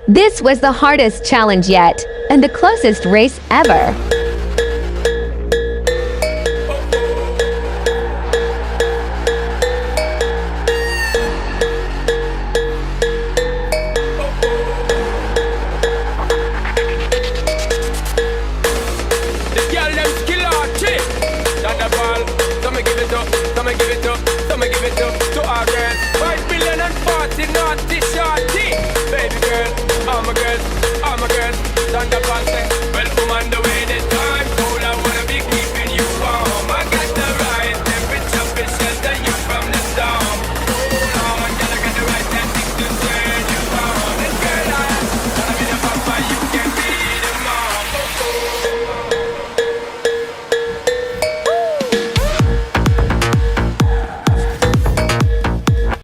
This was the hardest challenge yet, and the closest race ever. To our girls, 5 billion and 40 naughty shorty. Baby girl, all my girls, Thunderball say, well, come on the way.